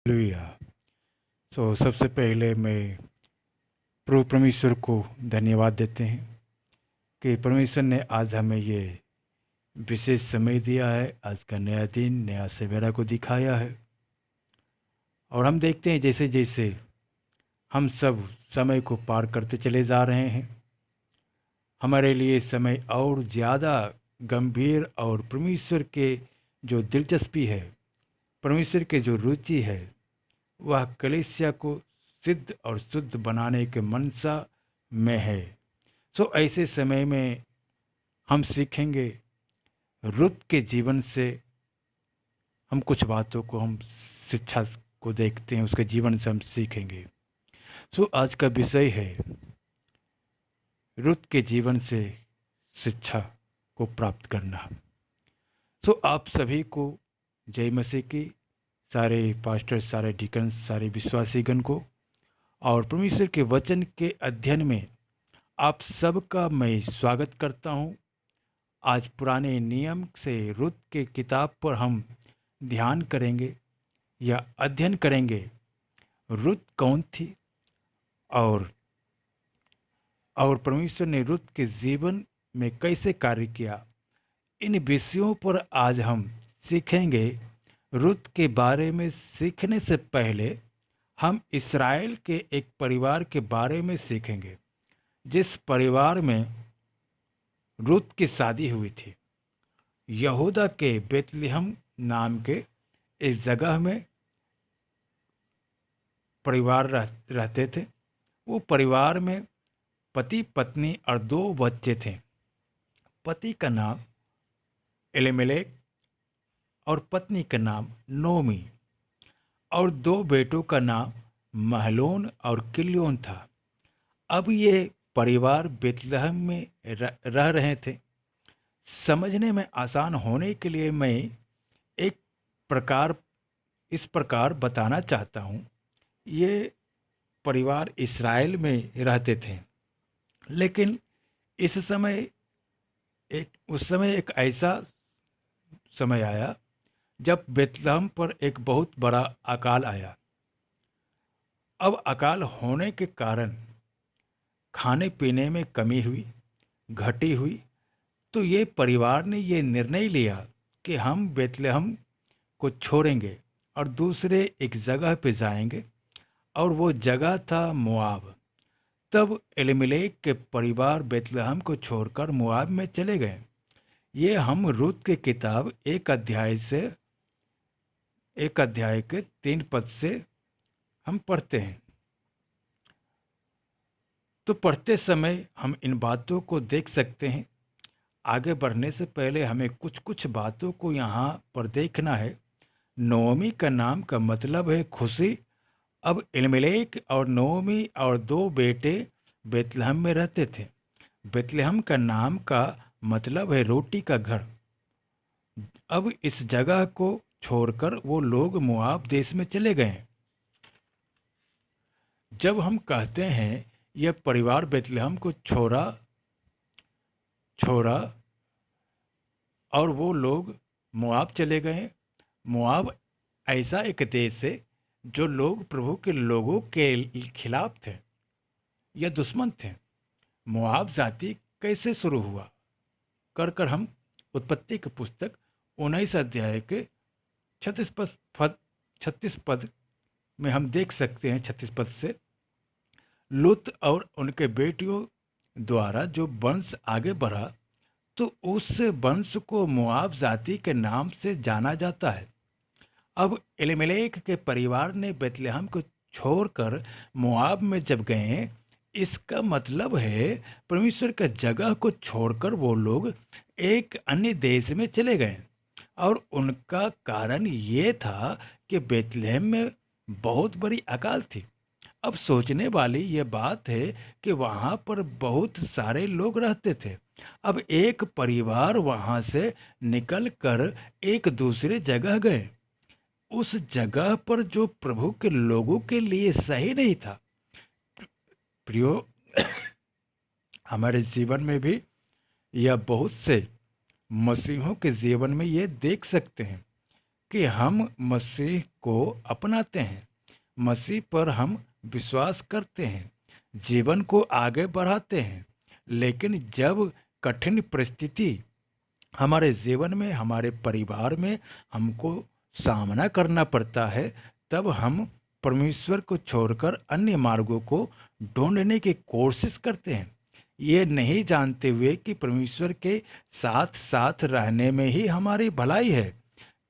Hallelujah. सबसे पहले मैं प्रभु परमेश्वर को धन्यवाद देते हैं कि परमेश्वर ने आज हमें ये विशेष समय दिया है। आज का नया दिन, नया सवेरा को दिखाया है। और हम देखते हैं जैसे जैसे हम सब समय को पार करते चले जा रहे हैं, हमारे लिए समय और ज़्यादा गंभीर और परमेश्वर के जो दिलचस्पी है, परमेश्वर के जो रुचि है, वह कलीसिया को सिद्ध और शुद्ध बनाने के मनसा में है। ऐसे समय में हम सीखेंगे रुत के जीवन से। हम कुछ बातों को हम शिक्षा को देखते हैं, उसके जीवन से हम सीखेंगे। आज का विषय है रुत के जीवन से शिक्षा को प्राप्त करना। आप सभी को जय मसीह की, सारे पास्टर, सारे डिकन, सारे विश्वासीगण को और परमेश्वर के वचन के अध्ययन में आप सबका मैं स्वागत करता हूं। आज पुराने नियम से रुत के किताब पर हम ध्यान करेंगे या अध्ययन करेंगे। रुत कौन थी और परमेश्वर ने रुत के जीवन में कैसे कार्य किया, इन विषयों पर आज हम सीखेंगे। रुत के बारे में सीखने से पहले हम इस्राएल के एक परिवार के बारे में सीखेंगे, जिस परिवार में रुत की शादी हुई थी। यहूदा के बेतलहम नाम के इस जगह में परिवार रहते थे। वो परिवार में पति, पत्नी और 2 बच्चे थे। पति का नाम एलीमेलेक और पत्नी का नाम नोमी, और 2 बेटों का नाम महलोन और किल्योन था। अब ये परिवार बेतलहम में रह रहे थे। समझने में आसान होने के लिए मैं एक प्रकार इस प्रकार बताना चाहता हूँ। ये परिवार इस्राएल में रहते थे, लेकिन उस समय एक ऐसा समय आया जब बेतलहम पर एक बहुत बड़ा अकाल आया। अब अकाल होने के कारण खाने पीने में कमी हुई, घटी हुई। तो ये परिवार ने ये निर्णय लिया कि हम बेतलहम को छोड़ेंगे और दूसरे एक जगह पे जाएंगे, और वो जगह था मोआब। तब एलीमेलेक के परिवार बेतलहम को छोड़कर मोआब में चले गए। ये हम रुत की किताब 1 अध्याय के 3 पद से हम पढ़ते हैं। तो पढ़ते समय हम इन बातों को देख सकते हैं। आगे बढ़ने से पहले हमें कुछ बातों को यहाँ पर देखना है। नोमी का नाम का मतलब है खुशी। अब एलीमेलेक और नोमी और 2 बेटे बेतलहम में रहते थे। बेतलहम का नाम का मतलब है रोटी का घर। अब इस जगह को छोड़कर वो लोग मोआब देश में चले गए। जब हम कहते हैं यह परिवार बेतलहम को छोड़ा और वो लोग मोआब चले गए। मोआब ऐसा एक देश है जो लोग प्रभु के लोगों के खिलाफ थे या दुश्मन थे। मोआब जाति कैसे शुरू हुआ कर हम उत्पत्ति की पुस्तक 19 अध्याय के 36 पद में हम देख सकते हैं। 36 पद से लूत और उनके बेटियों द्वारा जो वंश आगे बढ़ा, तो उस वंश को मोआब जाति के नाम से जाना जाता है। अब एलीमेलेक के परिवार ने बेतलहम को छोड़कर मोआब में जब गए, इसका मतलब है परमेश्वर का जगह को छोड़कर वो लोग एक अन्य देश में चले गए। और उनका कारण ये था कि बेतलहम में बहुत बड़ी अकाल थी। अब सोचने वाली ये बात है कि वहाँ पर बहुत सारे लोग रहते थे। अब एक परिवार वहाँ से निकल कर एक दूसरे जगह गए, उस जगह पर जो प्रभु के लोगों के लिए सही नहीं था। प्रियो, हमारे जीवन में भी या बहुत से मसीहों के जीवन में ये देख सकते हैं कि हम मसीह को अपनाते हैं, मसीह पर हम विश्वास करते हैं, जीवन को आगे बढ़ाते हैं। लेकिन जब कठिन परिस्थिति हमारे जीवन में, हमारे परिवार में हमको सामना करना पड़ता है, तब हम परमेश्वर को छोड़कर अन्य मार्गों को ढूंढने की कोशिश करते हैं, ये नहीं जानते हुए कि परमेश्वर के साथ साथ रहने में ही हमारी भलाई है।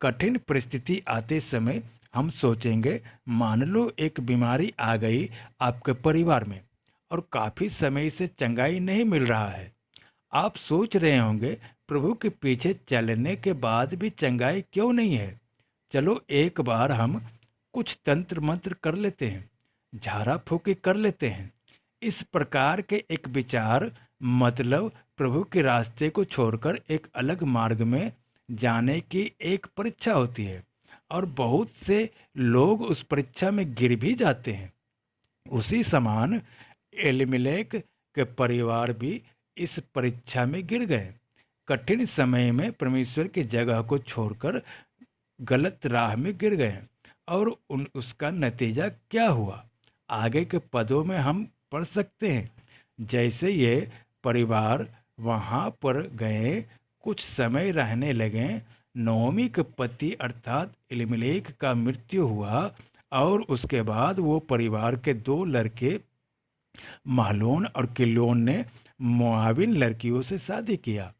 कठिन परिस्थिति आते समय हम सोचेंगे, मान लो एक बीमारी आ गई आपके परिवार में और काफ़ी समय से चंगाई नहीं मिल रहा है। आप सोच रहे होंगे, प्रभु के पीछे चलने के बाद भी चंगाई क्यों नहीं है? चलो एक बार हम कुछ तंत्र मंत्र कर लेते हैं, झाड़ा फूकी कर लेते हैं। इस प्रकार के एक विचार मतलब प्रभु के रास्ते को छोड़कर एक अलग मार्ग में जाने की एक परीक्षा होती है, और बहुत से लोग उस परीक्षा में गिर भी जाते हैं। उसी समान एलिमेलेक के परिवार भी इस परीक्षा में गिर गए। कठिन समय में परमेश्वर की जगह को छोड़कर गलत राह में गिर गए, और उसका नतीजा क्या हुआ आगे के पदों में हम पढ़ सकते हैं। जैसे ये परिवार वहाँ पर गए, कुछ समय रहने लगे, नोमी के पति अर्थात एलिमेलेक का मृत्यु हुआ, और उसके बाद वो परिवार के दो लड़के महलोन और किल्योन ने मोआबिन लड़कियों से शादी किया,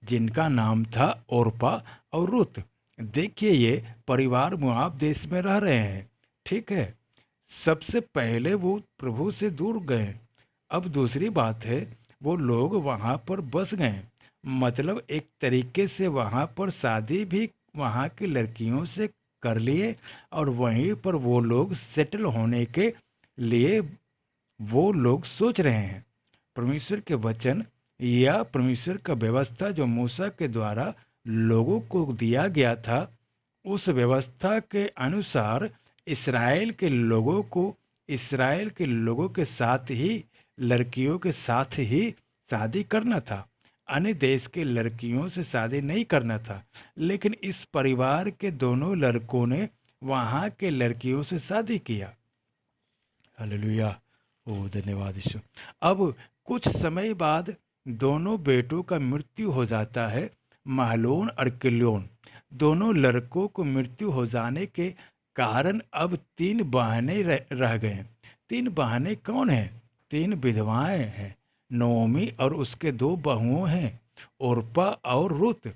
जिनका नाम था ओरपा और रुत। देखिए, ये परिवार मोआब देश में रह रहे हैं, ठीक है। सबसे पहले वो प्रभु से दूर गए। अब दूसरी बात है, वो लोग वहाँ पर बस गए, मतलब एक तरीके से वहाँ पर शादी भी वहाँ की लड़कियों से कर लिए, और वहीं पर वो लोग सेटल होने के लिए वो लोग सोच रहे हैं। परमेश्वर के वचन या परमेश्वर का व्यवस्था जो मूसा के द्वारा लोगों को दिया गया था, उस व्यवस्था के अनुसार इस्राएल के लोगों के साथ ही लड़कियों के साथ ही शादी करना था, अन्य देश के लड़कियों से शादी नहीं करना था। लेकिन इस परिवार के दोनों लड़कों ने वहाँ के लड़कियों से शादी किया। हालेलुया, ओ धन्यवाद ईश्वर। अब कुछ समय बाद दोनों बेटों का मृत्यु हो जाता है, महलोन और किल्योन। दोनों लड़कों को मृत्यु हो जाने के कारण अब 3 बहनें रह गए। 3 बहनें कौन हैं? 3 विधवाएं हैं, नोमी और उसके 2 बहुओं हैं, ओरपा और रुत।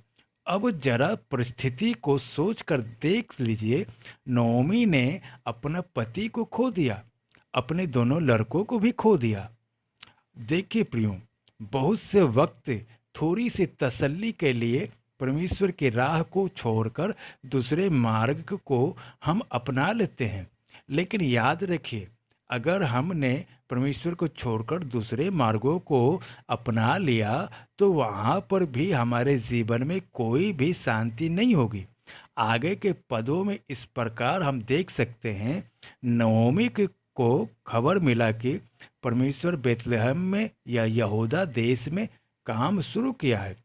अब जरा परिस्थिति को सोचकर देख लीजिए, नोमी ने अपना पति को खो दिया, अपने दोनों लड़कों को भी खो दिया। देखिए प्रियो, बहुत से वक्त थोड़ी सी तसल्ली के लिए परमेश्वर की राह को छोड़कर दूसरे मार्ग को हम अपना लेते हैं। लेकिन याद रखिए, अगर हमने परमेश्वर को छोड़कर दूसरे मार्गों को अपना लिया तो वहाँ पर भी हमारे जीवन में कोई भी शांति नहीं होगी। आगे के पदों में इस प्रकार हम देख सकते हैं, नओमी को खबर मिला कि परमेश्वर बेतलहम में या यहूदा देश में काम शुरू किया है।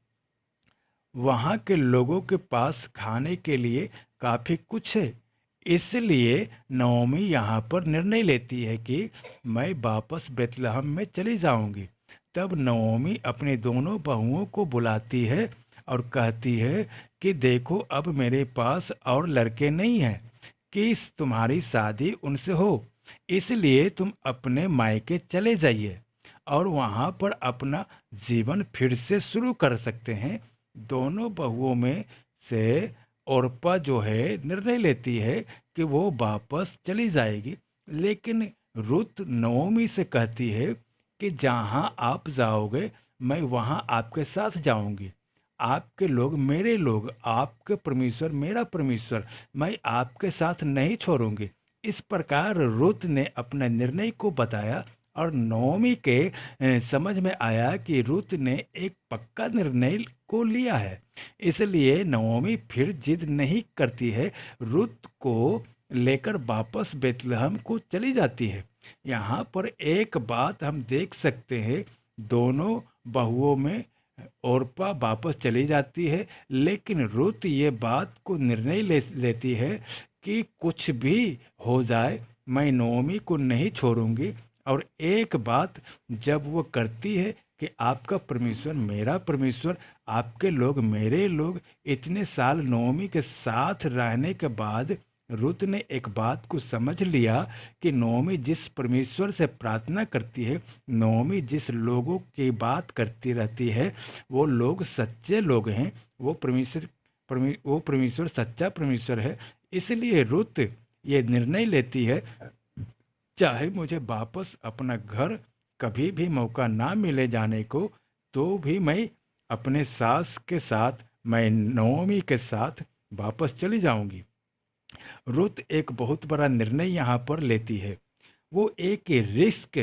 वहाँ के लोगों के पास खाने के लिए काफ़ी कुछ है, इसलिए नओमी यहाँ पर निर्णय लेती है कि मैं वापस बेतलहम में चली जाऊंगी। तब नओमी अपने दोनों बहुओं को बुलाती है और कहती है कि देखो, अब मेरे पास और लड़के नहीं हैं कि तुम्हारी शादी उनसे हो, इसलिए तुम अपने मायके चले जाइए और वहाँ पर अपना जीवन फिर से शुरू कर सकते हैं। दोनों बहुओं में से ओरपा जो है निर्णय लेती है कि वो वापस चली जाएगी, लेकिन रुत नओमी से कहती है कि जहाँ आप जाओगे मैं वहाँ आपके साथ जाऊंगी, आपके लोग मेरे लोग, आपके परमेश्वर मेरा परमेश्वर, मैं आपके साथ नहीं छोड़ूंगी। इस प्रकार रुत ने अपने निर्णय को बताया और नओमी के समझ में आया कि रुत ने एक पक्का निर्णय को लिया है, इसलिए नओमी फिर जिद नहीं करती है, रुत को लेकर वापस बेतलहम को चली जाती है। यहाँ पर एक बात हम देख सकते हैं, दोनों बहुओं में ओरपा वापस चली जाती है, लेकिन रुत ये बात को निर्णय लेती है कि कुछ भी हो जाए मैं नोमी को नहीं छोड़ूंगी। और एक बात जब वो करती है कि आपका परमेश्वर मेरा परमेश्वर, आपके लोग मेरे लोग, इतने साल नोमी के साथ रहने के बाद रुत ने एक बात को समझ लिया कि नोमी जिस परमेश्वर से प्रार्थना करती है, नोमी जिस लोगों की बात करती रहती है, वो लोग सच्चे लोग हैं। वो परमेश्वर सच्चा परमेश्वर है। इसलिए रुत ये निर्णय लेती है, चाहे मुझे वापस अपना घर कभी भी मौका ना मिले जाने को, तो भी मैं अपने सास के साथ, मैं नोमी के साथ वापस चली जाऊंगी। रुत एक बहुत बड़ा निर्णय यहाँ पर लेती है। वो एक रिस्क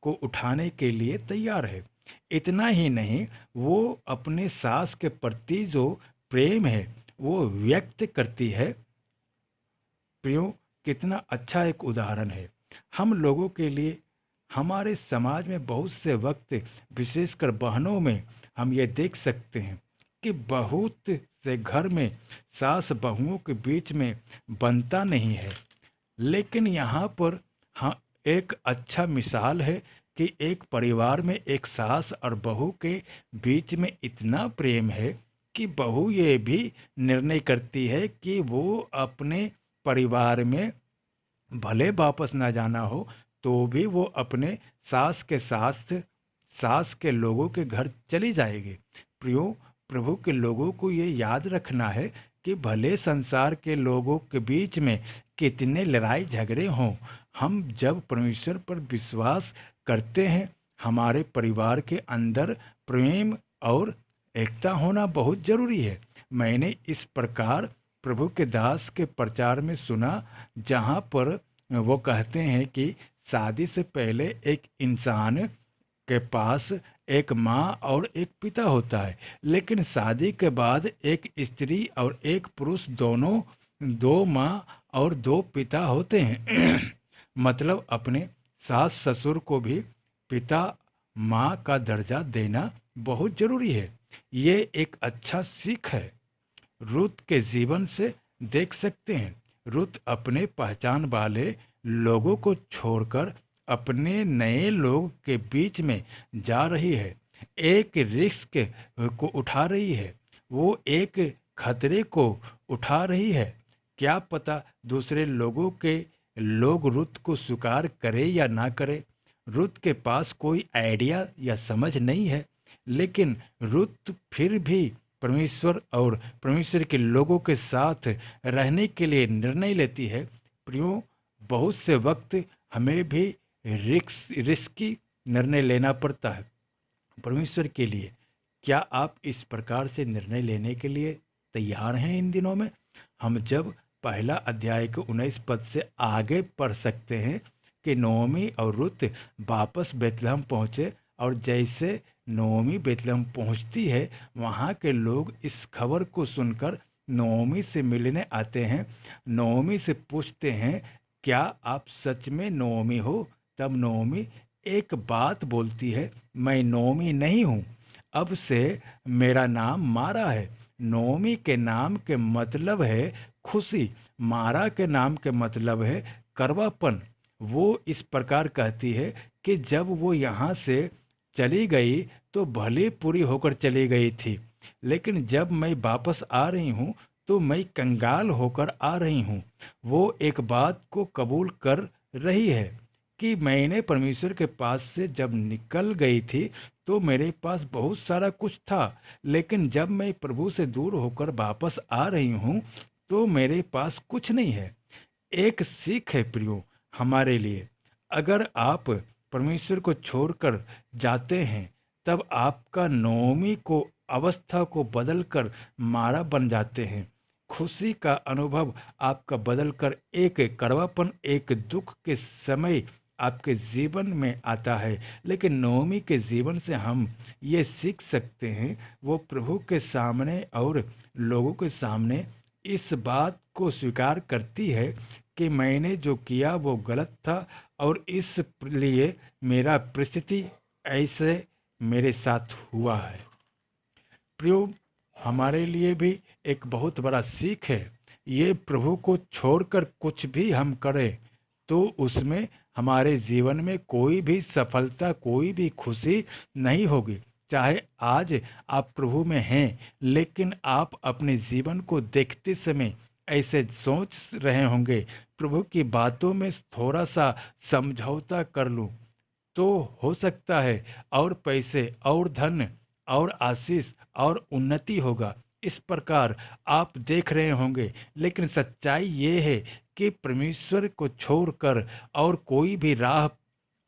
को उठाने के लिए तैयार है। इतना ही नहीं, वो अपने सास के प्रति जो प्रेम है वो व्यक्त करती है। प्रियो, कितना अच्छा एक उदाहरण है हम लोगों के लिए। हमारे समाज में बहुत से वक्त, विशेषकर बहनों में, हम ये देख सकते हैं कि बहुत से घर में सास बहुओं के बीच में बनता नहीं है। लेकिन यहाँ पर हाँ, एक अच्छा मिसाल है कि एक परिवार में एक सास और बहू के बीच में इतना प्रेम है कि बहू ये भी निर्णय करती है कि वो अपने परिवार में भले वापस ना जाना हो, तो भी वो अपने सास के साथ सास के लोगों के घर चली जाएगी। प्रियो, प्रभु के लोगों को ये याद रखना है कि भले संसार के लोगों के बीच में कितने लड़ाई झगड़े हों, हम जब परमेश्वर पर विश्वास करते हैं, हमारे परिवार के अंदर प्रेम और एकता होना बहुत जरूरी है। मैंने इस प्रकार प्रभु के दास के प्रचार में सुना, जहाँ पर वो कहते हैं कि शादी से पहले एक इंसान के पास एक माँ और एक पिता होता है, लेकिन शादी के बाद एक स्त्री और एक पुरुष दोनों दो माँ और दो पिता होते हैं। मतलब अपने सास ससुर को भी पिता माँ का दर्जा देना बहुत जरूरी है। ये एक अच्छा सीख है, रुत के जीवन से देख सकते हैं। रुत अपने पहचान वाले लोगों को छोड़कर अपने नए लोग के बीच में जा रही है, एक रिस्क को उठा रही है, वो एक खतरे को उठा रही है। क्या पता दूसरे लोगों के लोग रुत को स्वीकार करे या ना करे। रुत के पास कोई आइडिया या समझ नहीं है, लेकिन रुत फिर भी परमेश्वर और परमेश्वर के लोगों के साथ रहने के लिए निर्णय लेती है। प्रियो, बहुत से वक्त हमें भी रिस्की निर्णय लेना पड़ता है परमेश्वर के लिए। क्या आप इस प्रकार से निर्णय लेने के लिए तैयार हैं इन दिनों में? हम जब पहला अध्याय के 19 पद से आगे पढ़ सकते हैं कि नोमी और रुत वापस बेतलहम पहुँचे, और जैसे नोमी बेतलहम पहुँचती है, वहाँ के लोग इस खबर को सुनकर नोमी से मिलने आते हैं। नोमी से पूछते हैं, क्या आप सच में नोमी हो? तब नोमी एक बात बोलती है, मैं नोमी नहीं हूँ, अब से मेरा नाम मारा है। नोमी के नाम के मतलब है खुशी, मारा के नाम के मतलब है करवापन। वो इस प्रकार कहती है कि जब वो यहाँ से चली गई तो भले पूरी होकर चली गई थी, लेकिन जब मैं वापस आ रही हूँ तो मैं कंगाल होकर आ रही हूँ। वो एक बात को कबूल कर रही है कि मैंने परमेश्वर के पास से जब निकल गई थी तो मेरे पास बहुत सारा कुछ था, लेकिन जब मैं प्रभु से दूर होकर वापस आ रही हूँ तो मेरे पास कुछ नहीं है। एक सीख है प्रियो हमारे लिए, अगर आप परमेश्वर को छोड़कर जाते हैं, तब आपका नोमी को अवस्था को बदलकर मारा बन जाते हैं। खुशी का अनुभव आपका बदलकर एक कड़वापन, एक दुख के समय आपके जीवन में आता है। लेकिन नोमी के जीवन से हम ये सीख सकते हैं, वो प्रभु के सामने और लोगों के सामने इस बात को स्वीकार करती है कि मैंने जो किया वो गलत था, और इसलिए मेरा परिस्थिति ऐसे मेरे साथ हुआ है। प्रियो, हमारे लिए भी एक बहुत बड़ा सीख है। ये प्रभु को छोड़कर कुछ भी हम करें तो उसमें हमारे जीवन में कोई भी सफलता, कोई भी खुशी नहीं होगी। चाहे आज आप प्रभु में हैं, लेकिन आप अपने जीवन को देखते समय ऐसे सोच रहे होंगे, प्रभु की बातों में थोड़ा सा समझौता कर लूं तो हो सकता है और पैसे और धन और आशीष और उन्नति होगा। इस प्रकार आप देख रहे होंगे, लेकिन सच्चाई ये है कि परमेश्वर को छोड़कर और कोई भी राह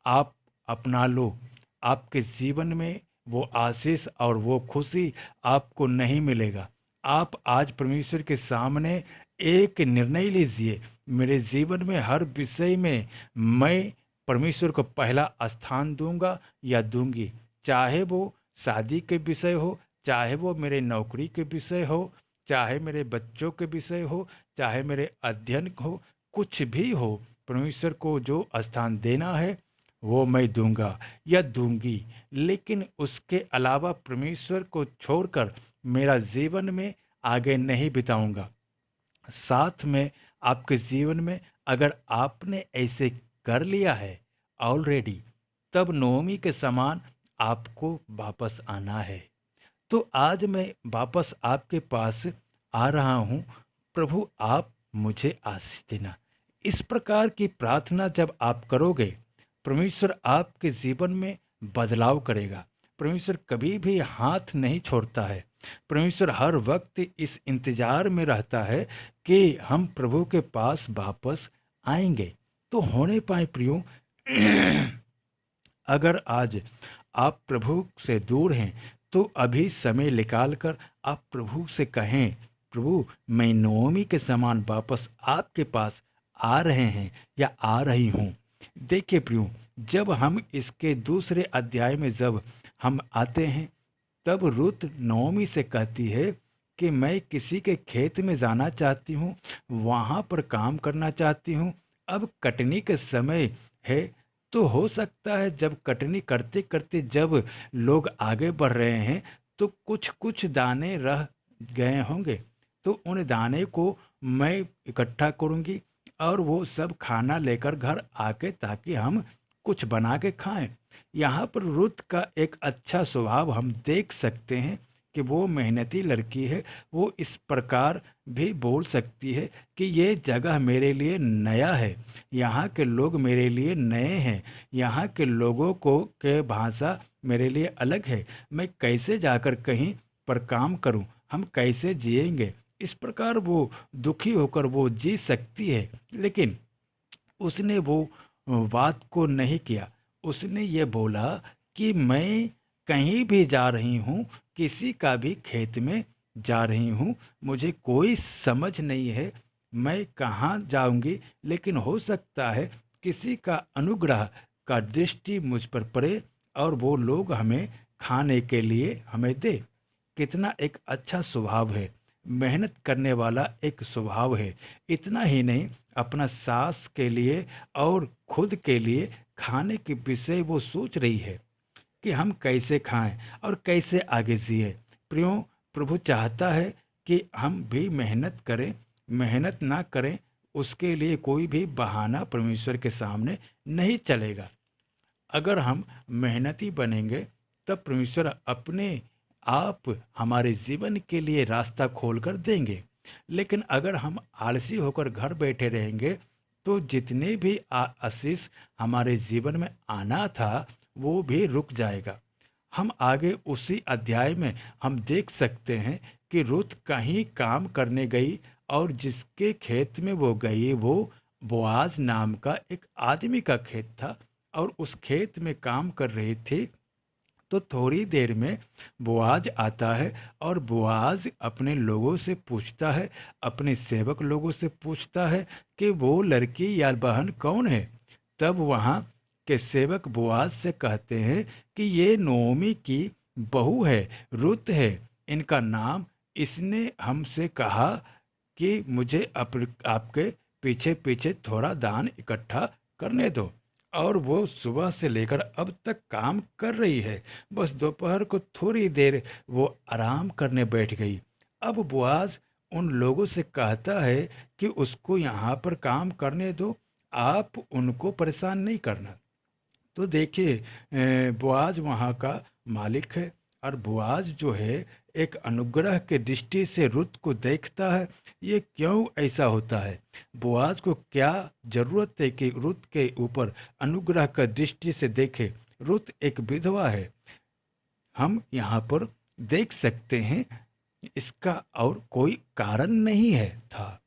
आप अपना लो, आपके जीवन में वो आशीष और वो खुशी आपको नहीं मिलेगा। आप आज परमेश्वर के सामने एक निर्णय लीजिए, मेरे जीवन में हर विषय में मैं परमेश्वर को पहला स्थान दूंगा या दूंगी। चाहे वो शादी के विषय हो, चाहे वो मेरे नौकरी के विषय हो, चाहे मेरे बच्चों के विषय हो, चाहे मेरे अध्ययन हो, कुछ भी हो, परमेश्वर को जो स्थान देना है वो मैं दूंगा या दूंगी। लेकिन उसके अलावा परमेश्वर को छोड़कर मेरा जीवन में आगे नहीं बिताऊंगा। साथ में आपके जीवन में अगर आपने ऐसे कर लिया है ऑलरेडी, तब नवमी के समान आपको वापस आना है। तो आज मैं वापस आपके पास आ रहा हूँ, प्रभु आप मुझे आशीष देना। इस प्रकार की प्रार्थना जब आप करोगे, परमेश्वर आपके जीवन में बदलाव करेगा। परमेश्वर कभी भी हाथ नहीं छोड़ता है। परमेश्वर हर वक्त इस इंतजार में रहता है कि हम प्रभु के पास वापस आएंगे तो होने पाए। प्रियो, अगर आज आप प्रभु से दूर हैं तो अभी समय निकाल कर आप प्रभु से कहें, प्रभु मैं नवमी के समान वापस आपके पास आ रहे हैं या आ रही हूँ। देखिए प्रियो, जब हम इसके दूसरे अध्याय में जब हम आते हैं, तब रुत नवमी से कहती है कि मैं किसी के खेत में जाना चाहती हूँ, वहाँ पर काम करना चाहती हूँ। अब कटनी के समय है, तो हो सकता है जब कटनी करते करते जब लोग आगे बढ़ रहे हैं तो कुछ कुछ दाने रह गए होंगे, तो उन दाने को मैं इकट्ठा करूँगी और वो सब खाना लेकर घर आके ताकि हम कुछ बना के खाएं। यहाँ पर रुत का एक अच्छा स्वभाव हम देख सकते हैं कि वो मेहनती लड़की है। वो इस प्रकार भी बोल सकती है कि ये जगह मेरे लिए नया है, यहाँ के लोग मेरे लिए नए हैं, यहाँ के लोगों को के भाषा मेरे लिए अलग है, मैं कैसे जाकर कहीं पर काम करूं, हम कैसे जिएंगे। इस प्रकार वो दुखी होकर वो जी सकती है, लेकिन उसने वो बात को नहीं किया। उसने ये बोला कि मैं कहीं भी जा रही हूँ, किसी का भी खेत में जा रही हूँ, मुझे कोई समझ नहीं है मैं कहाँ जाऊँगी, लेकिन हो सकता है किसी का अनुग्रह का दृष्टि मुझ पर पड़े और वो लोग हमें खाने के लिए हमें दे। कितना एक अच्छा स्वभाव है, मेहनत करने वाला एक स्वभाव है। इतना ही नहीं, अपना सास के लिए और खुद के लिए खाने के विषय वो सोच रही है कि हम कैसे खाएं और कैसे आगे जिए। प्रियो, प्रभु चाहता है कि हम भी मेहनत करें। मेहनत ना करें उसके लिए कोई भी बहाना परमेश्वर के सामने नहीं चलेगा। अगर हम मेहनती बनेंगे तब परमेश्वर अपने आप हमारे जीवन के लिए रास्ता खोल कर देंगे। लेकिन अगर हम आलसी होकर घर बैठे रहेंगे तो जितने भी आशीष हमारे जीवन में आना था वो भी रुक जाएगा। हम आगे उसी अध्याय में हम देख सकते हैं कि रुत कहीं काम करने गई और जिसके खेत में वो गई वो बोआज नाम का एक आदमी का खेत था और उस खेत में काम कर रही थी। तो थोड़ी देर में बोआज आता है और बोआज अपने लोगों से पूछता है, अपने सेवक लोगों से पूछता है कि वो लड़की या बहन कौन है। तब वहाँ के सेवक बोआज से कहते हैं कि ये नोमी की बहू है, रुत है इनका नाम। इसने हमसे कहा कि मुझे आपके पीछे पीछे थोड़ा दान इकट्ठा करने दो। और वो सुबह से लेकर अब तक काम कर रही है। बस दोपहर को थोड़ी देर वो आराम करने बैठ गई। अब बुआज उन लोगों से कहता है कि उसको यहाँ पर काम करने दो, आप उनको परेशान नहीं करना। तो देखिए, बोआज वहाँ का मालिक है, और बोआज जो है एक अनुग्रह के दृष्टि से रुत को देखता है। ये क्यों ऐसा होता है? बोआज को क्या जरूरत है कि रुत के ऊपर अनुग्रह का दृष्टि से देखे? रुत एक विधवा है, हम यहाँ पर देख सकते हैं। इसका और कोई कारण नहीं है था।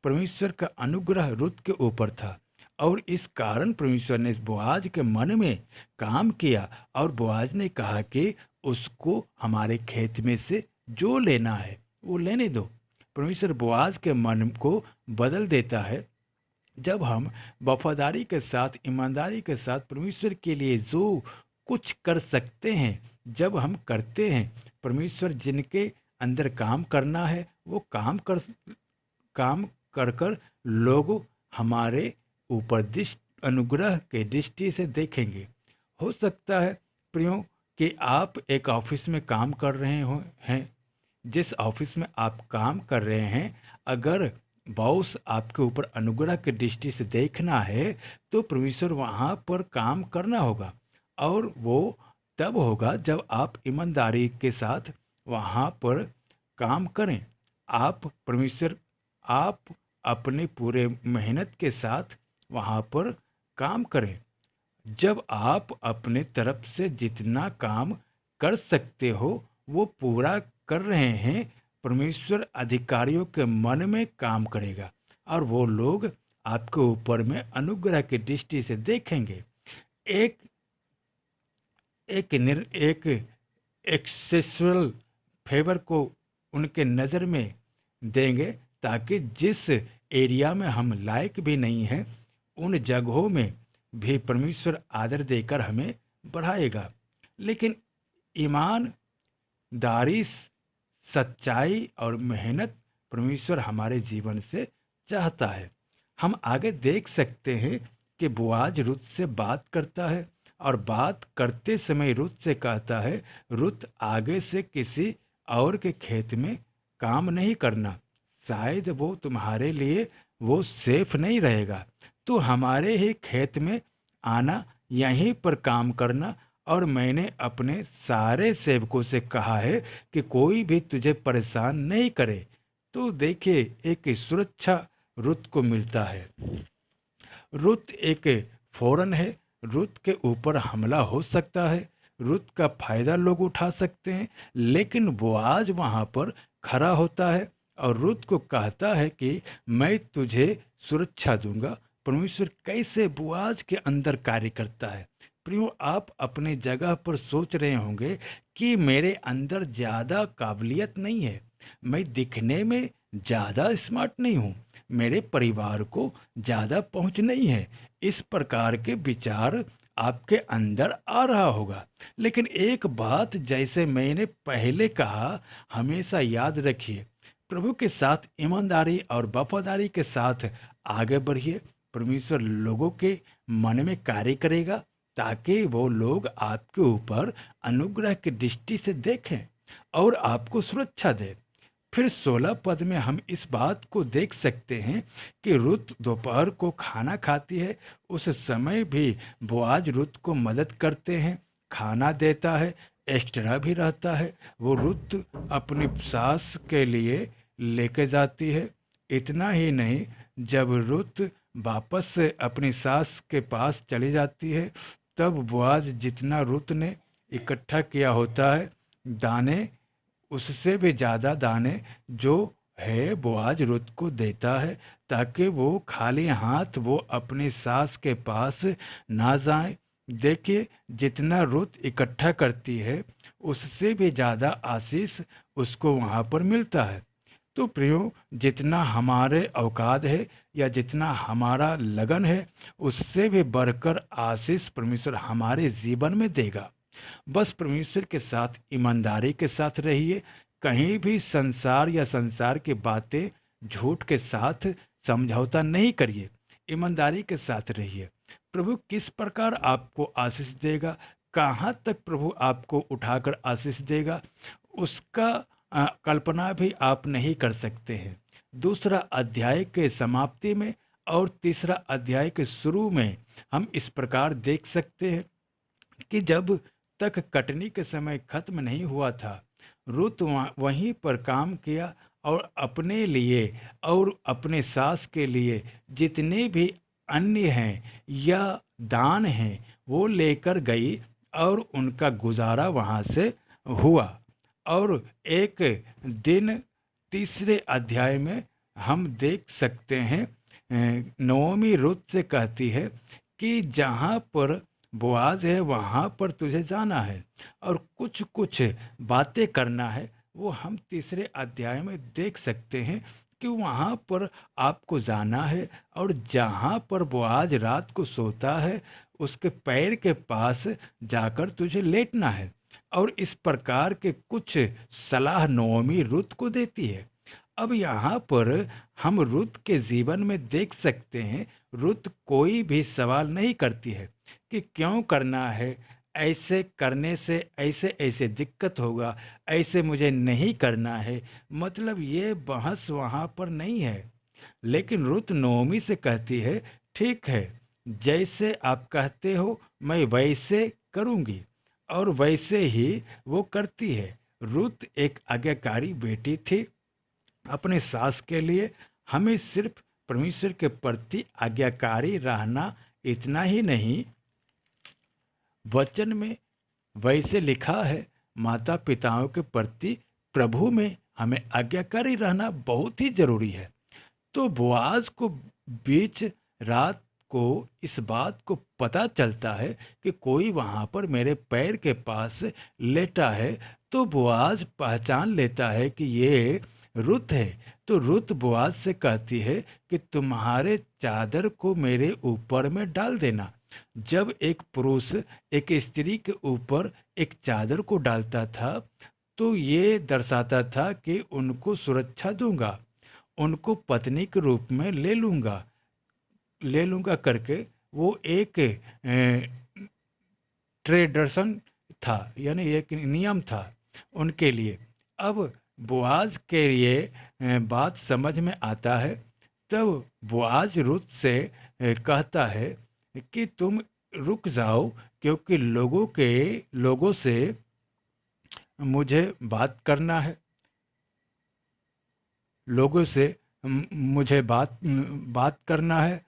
परमेश्वर का अनुग्रह रुत के ऊपर था, और इस कारण परमेश्वर ने इस बोआज के मन में काम किया, और बोआज ने कहा कि उसको हमारे खेत में से जो लेना है वो लेने दो। परमेश्वर बोआज के मन को बदल देता है। जब हम वफादारी के साथ, ईमानदारी के साथ परमेश्वर के लिए जो कुछ कर सकते हैं, जब हम करते हैं, परमेश्वर जिनके अंदर काम करना है वो काम कर कर लोग हमारे ऊपर अनुग्रह के दृष्टि से देखेंगे। हो सकता है प्रियो कि आप एक ऑफिस में काम कर रहे हो हैं। जिस ऑफिस में आप काम कर रहे हैं, अगर बॉस आपके ऊपर अनुग्रह की दृष्टि से देखना है, तो परमेश्वर वहाँ पर काम करना होगा, और वो तब होगा जब आप ईमानदारी के साथ वहाँ पर काम करें। आप अपने पूरे मेहनत के साथ वहाँ पर काम करें। जब आप अपने तरफ से जितना काम कर सकते हो वो पूरा कर रहे हैं, परमेश्वर अधिकारियों के मन में काम करेगा, और वो लोग आपके ऊपर में अनुग्रह की दृष्टि से देखेंगे। एक एक एक्सेसुअल फेवर को उनके नज़र में देंगे, ताकि जिस एरिया में हम लायक भी नहीं हैं, उन जगहों में भी परमेश्वर आदर देकर हमें बढ़ाएगा। लेकिन ईमानदारी, सच्चाई और मेहनत परमेश्वर हमारे जीवन से चाहता है। हम आगे देख सकते हैं कि बोआज रुत से बात करता है, और बात करते समय रुत से कहता है, रुत आगे से किसी और के खेत में काम नहीं करना, शायद वो तुम्हारे लिए वो सेफ नहीं रहेगा। तो हमारे ही खेत में आना, यहीं पर काम करना, और मैंने अपने सारे सेवकों से कहा है कि कोई भी तुझे परेशान नहीं करे। तो देखिए, एक सुरक्षा रुत को मिलता है। रुत एक फौरन है, रुत के ऊपर हमला हो सकता है, रुत का फायदा लोग उठा सकते हैं, लेकिन बोआज वहाँ पर खड़ा होता है और रुत को कहता है कि मैं तुझे सुरक्षा दूंगा। परमेश्वर कैसे बोआज के अंदर कार्य करता है। प्रियो, आप अपने जगह पर सोच रहे होंगे कि मेरे अंदर ज़्यादा काबिलियत नहीं है, मैं दिखने में ज़्यादा स्मार्ट नहीं हूँ, मेरे परिवार को ज़्यादा पहुँच नहीं है। इस प्रकार के विचार आपके अंदर आ रहा होगा। लेकिन एक बात, जैसे मैंने पहले कहा, हमेशा याद रखिए, प्रभु के साथ ईमानदारी और वफादारी के साथ आगे बढ़िए। परमेश्वर लोगों के मन में कार्य करेगा, ताकि वो लोग आपके ऊपर अनुग्रह की दृष्टि से देखें और आपको सुरक्षा दे। फिर 16 पद में हम इस बात को देख सकते हैं कि रुत दोपहर को खाना खाती है। उस समय भी बोआज रुत को मदद करते हैं, खाना देता है, एक्स्ट्रा भी रहता है। वो रुत अपनी सास के लिए लेके जाती है। इतना ही नहीं, जब रुत वापस से अपनी सास के पास चली जाती है, तब बोआज जितना रुत ने इकट्ठा किया होता है दाने, उससे भी ज़्यादा दाने जो है बोआज रुत को देता है, ताकि वो खाली हाथ वो अपनी सास के पास ना जाए। देखिए, जितना रुत इकट्ठा करती है, उससे भी ज़्यादा आशीष उसको वहाँ पर मिलता है। तो प्रियो, जितना हमारे औकात है या जितना हमारा लगन है, उससे भी बढ़कर आशीष परमेश्वर हमारे जीवन में देगा। बस परमेश्वर के साथ ईमानदारी के साथ रहिए। कहीं भी संसार या संसार की बातें, झूठ के साथ समझौता नहीं करिए। ईमानदारी के साथ रहिए। प्रभु किस प्रकार आपको आशीष देगा, कहाँ तक प्रभु आपको उठाकर आशीष देगा, उसका कल्पना भी आप नहीं कर सकते हैं। दूसरा अध्याय के समाप्ति में और तीसरा अध्याय के शुरू में हम इस प्रकार देख सकते हैं कि जब तक कटनी के समय खत्म नहीं हुआ था, रुत वहीं पर काम किया और अपने लिए और अपने सास के लिए जितने भी अन्य हैं या दान हैं वो लेकर गई और उनका गुजारा वहाँ से हुआ। और एक दिन तीसरे अध्याय में हम देख सकते हैं नोमी रुत से कहती है कि जहाँ पर बोआज है वहाँ पर तुझे जाना है और कुछ कुछ बातें करना है। वो हम तीसरे अध्याय में देख सकते हैं कि वहाँ पर आपको जाना है और जहाँ पर बोआज रात को सोता है उसके पैर के पास जाकर तुझे लेटना है। और इस प्रकार के कुछ सलाह नोमी रुत को देती है। अब यहाँ पर हम रुत के जीवन में देख सकते हैं, रुत कोई भी सवाल नहीं करती है कि क्यों करना है, ऐसे करने से ऐसे ऐसे दिक्कत होगा, ऐसे मुझे नहीं करना है। मतलब ये बहस वहाँ पर नहीं है। लेकिन रुत नोमी से कहती है, ठीक है, जैसे आप कहते हो मैं वैसे करूँगी। और वैसे ही वो करती है। रुत एक आज्ञाकारी बेटी थी। अपने सास के लिए हमें सिर्फ परमेश्वर के प्रति आज्ञाकारी रहना इतना ही नहीं, वचन में वैसे लिखा है माता पिताओं के प्रति प्रभु में हमें आज्ञाकारी रहना बहुत ही जरूरी है। तो बोआज को बीच रात को इस बात को पता चलता है कि कोई वहाँ पर मेरे पैर के पास लेटा है। तो बोआज पहचान लेता है कि ये रुत है। तो रुत बोआज से कहती है कि तुम्हारे चादर को मेरे ऊपर में डाल देना। जब एक पुरुष एक स्त्री के ऊपर एक चादर को डालता था तो ये दर्शाता था कि उनको सुरक्षा दूंगा, उनको पत्नी के रूप में ले लूंगा करके वो एक ट्रेडिशन था, यानी एक नियम था उनके लिए। अब बोआज के लिए बात समझ में आता है। तब बोआज रुत से कहता है कि तुम रुक जाओ, क्योंकि लोगों से मुझे बात करना है, लोगों से मुझे बात करना है।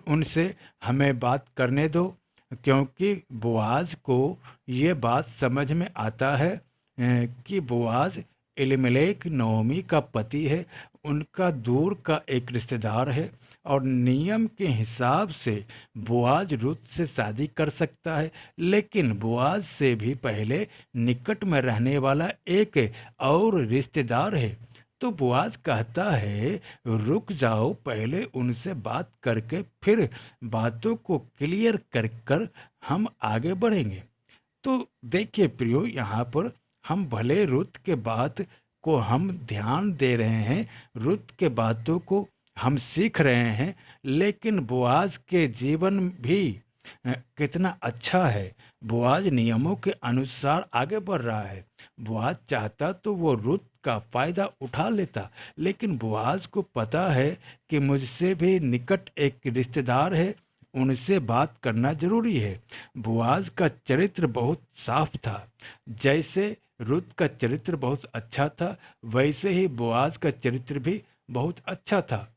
उनसे हमें बात करने दो, क्योंकि बोआज को ये बात समझ में आता है कि बोआज एलिमेलेक नोमी का पति है, उनका दूर का एक रिश्तेदार है और नियम के हिसाब से बोआज रुत से शादी कर सकता है। लेकिन बोआज से भी पहले निकट में रहने वाला एक और रिश्तेदार है। तो बोआज कहता है, रुक जाओ, पहले उनसे बात करके फिर बातों को क्लियर कर हम आगे बढ़ेंगे। तो देखिए प्रियो, यहाँ पर हम भले रुत के बात को हम ध्यान दे रहे हैं, रुत के बातों को हम सीख रहे हैं, लेकिन बोआज के जीवन भी कितना अच्छा है। बोआज नियमों के अनुसार आगे बढ़ रहा है। बोआज चाहता तो वो रुत का फायदा उठा लेता, लेकिन बोआज को पता है कि मुझसे भी निकट एक रिश्तेदार है, उनसे बात करना जरूरी है। बोआज का चरित्र बहुत साफ था। जैसे रुत का चरित्र बहुत अच्छा था, वैसे ही बोआज का चरित्र भी बहुत अच्छा था।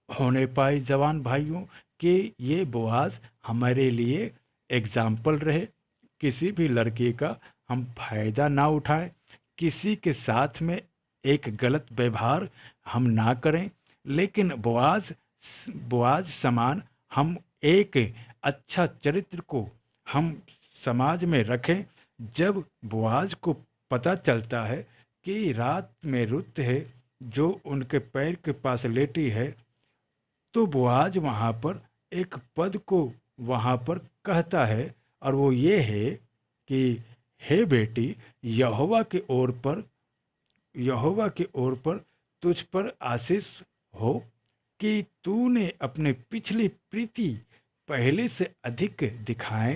होने पाए जवान भाइयों कि ये बोआज हमारे लिए एग्जाम्पल रहे। किसी भी लड़की का हम फायदा ना उठाएं, किसी के साथ में एक गलत व्यवहार हम ना करें, लेकिन बोआज समान हम एक अच्छा चरित्र को हम समाज में रखें। जब बोआज को पता चलता है कि रात में रुत है जो उनके पैर के पास लेटी है, तो बोआज वहाँ पर एक पद को वहाँ पर कहता है, और वो ये है कि हे बेटी, यहोवा की ओर पर तुझ पर आशीष हो। कि तूने अपने पिछली प्रीति पहले से अधिक दिखाए,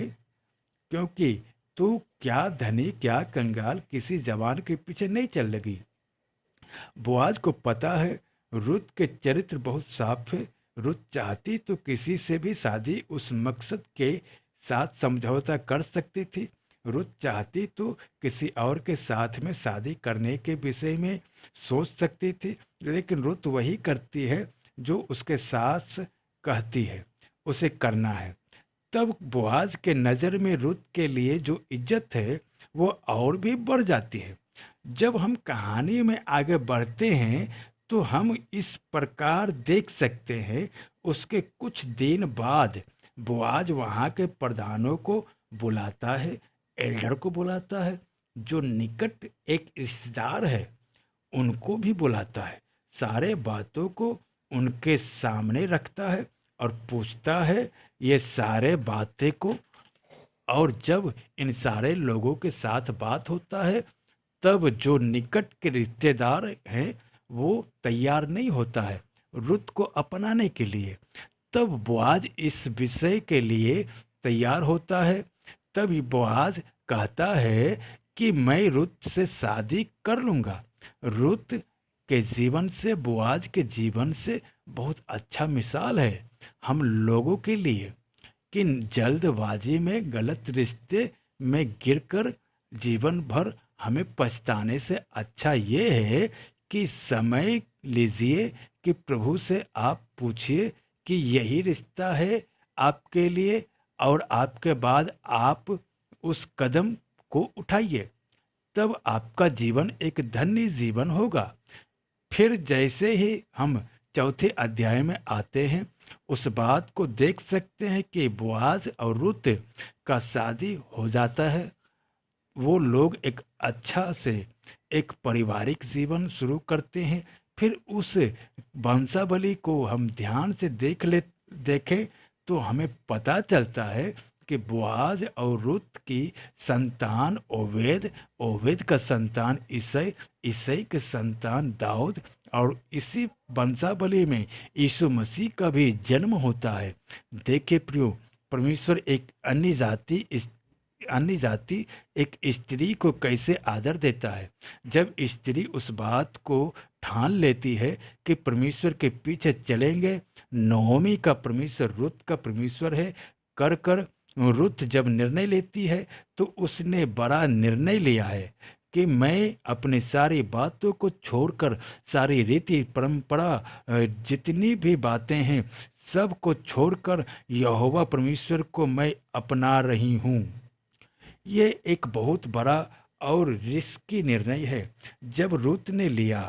क्योंकि तू क्या धनी क्या कंगाल किसी जवान के पीछे नहीं चल लगी। बोआज को पता है रुत के चरित्र बहुत साफ है। रुत चाहती तो किसी से भी शादी उस मकसद के साथ समझौता कर सकती थी। रुत चाहती तो किसी और के साथ में शादी करने के विषय में सोच सकती थी, लेकिन रुत वही करती है जो उसके सास कहती है उसे करना है। तब बोआज के नज़र में रुत के लिए जो इज्जत है वो और भी बढ़ जाती है। जब हम कहानी में आगे बढ़ते हैं तो हम इस प्रकार देख सकते हैं, उसके कुछ दिन बाद बोआज वहाँ के प्रधानों को बुलाता है, एल्डर को बुलाता है, जो निकट एक रिश्तेदार है उनको भी बुलाता है, सारे बातों को उनके सामने रखता है और पूछता है ये सारे बातें को। और जब इन सारे लोगों के साथ बात होता है तब जो निकट के रिश्तेदार हैं वो तैयार नहीं होता है रुत को अपनाने के लिए। तब बोआज इस विषय के लिए तैयार होता है। तब बोआज कहता है कि मैं रुत से शादी कर लूँगा। रुत के जीवन से बोआज के जीवन से बहुत अच्छा मिसाल है हम लोगों के लिए कि जल्दबाजी में गलत रिश्ते में गिरकर जीवन भर हमें पछताने से अच्छा ये है कि समय लीजिए कि प्रभु से आप पूछिए कि यही रिश्ता है आपके लिए, और आपके बाद आप उस कदम को उठाइए। तब आपका जीवन एक धन्य जीवन होगा। फिर जैसे ही हम चौथे अध्याय में आते हैं उस बात को देख सकते हैं कि बोआज और रुत का शादी हो जाता है। वो लोग एक अच्छा से एक पारिवारिक जीवन शुरू करते हैं। फिर उस वंशावली को हम ध्यान से देखें तो हमें पता चलता है कि बोआज और रुत की संतान ओबेद, ओबेद का संतान इसै, इसै के संतान दाऊद, और इसी वंशावली में यीशु मसीह का भी जन्म होता है। देखिए प्रियो, परमेश्वर एक अन्य जाति एक स्त्री को कैसे आदर देता है। जब स्त्री उस बात को ठान लेती है कि परमेश्वर के पीछे चलेंगे, नोमी का परमेश्वर रुत का परमेश्वर है, कर कर रुत जब निर्णय लेती है तो उसने बड़ा निर्णय लिया है कि मैं अपनी सारी बातों को छोड़कर, सारी रीति परंपरा जितनी भी बातें हैं सब को छोड़कर यहोवा परमेश्वर को मैं अपना रही हूँ। ये एक बहुत बड़ा और रिस्की निर्णय है जब रूत ने लिया।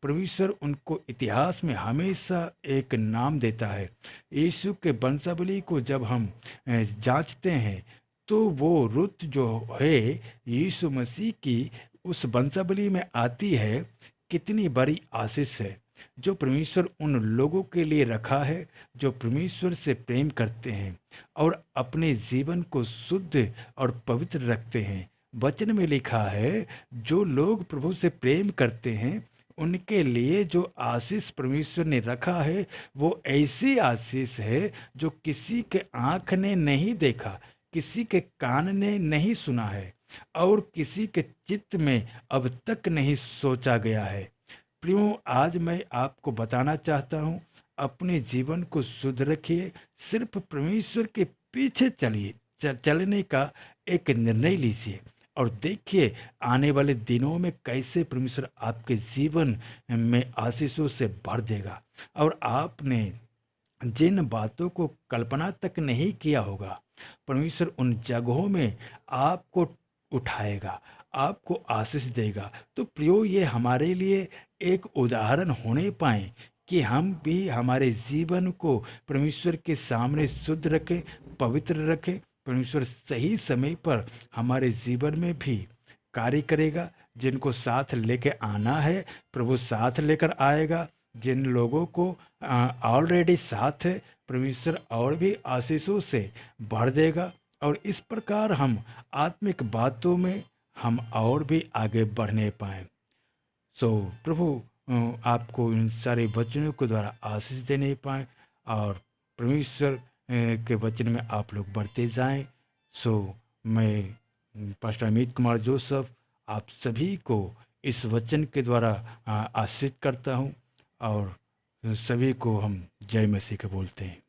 परमेश्वर उनको इतिहास में हमेशा एक नाम देता है। यीशु के वंशावली को जब हम जांचते हैं तो वो रूत जो है यीशु मसीह की उस वंशावली में आती है। कितनी बड़ी आशीष है जो परमेश्वर उन लोगों के लिए रखा है जो परमेश्वर से प्रेम करते हैं और अपने जीवन को शुद्ध और पवित्र रखते हैं। वचन में लिखा है जो लोग प्रभु से प्रेम करते हैं उनके लिए जो आशीष परमेश्वर ने रखा है वो ऐसी आशीष है जो किसी के आँख ने नहीं देखा, किसी के कान ने नहीं सुना है और किसी के चित्त में अब तक नहीं सोचा गया है। प्रियो, आज मैं आपको बताना चाहता हूँ, अपने जीवन को शुद्ध रखिए, सिर्फ परमेश्वर के पीछे चलिए, चलने का एक निर्णय लीजिए और देखिए आने वाले दिनों में कैसे परमेश्वर आपके जीवन में आशीषों से भर देगा और आपने जिन बातों को कल्पना तक नहीं किया होगा परमेश्वर उन जगहों में आपको उठाएगा, आपको आशीष देगा। तो प्रियो, ये हमारे लिए एक उदाहरण होने पाए कि हम भी हमारे जीवन को परमेश्वर के सामने शुद्ध रखें, पवित्र रखें। परमेश्वर सही समय पर हमारे जीवन में भी कार्य करेगा। जिनको साथ लेके आना है प्रभु साथ लेकर आएगा। जिन लोगों को ऑलरेडी साथ है परमेश्वर और भी आशीषों से भर देगा और इस प्रकार हम आत्मिक बातों में हम और भी आगे बढ़ने पाएं। सो प्रभु आपको इन सारे वचनों के द्वारा आशीष दे नहीं पाए, और परमेश्वर के वचन में आप लोग बढ़ते जाएं। सो मैं पास्टर अमित कुमार जोसफ आप सभी को इस वचन के द्वारा आशीष करता हूं, और सभी को हम जय मसीह के बोलते हैं।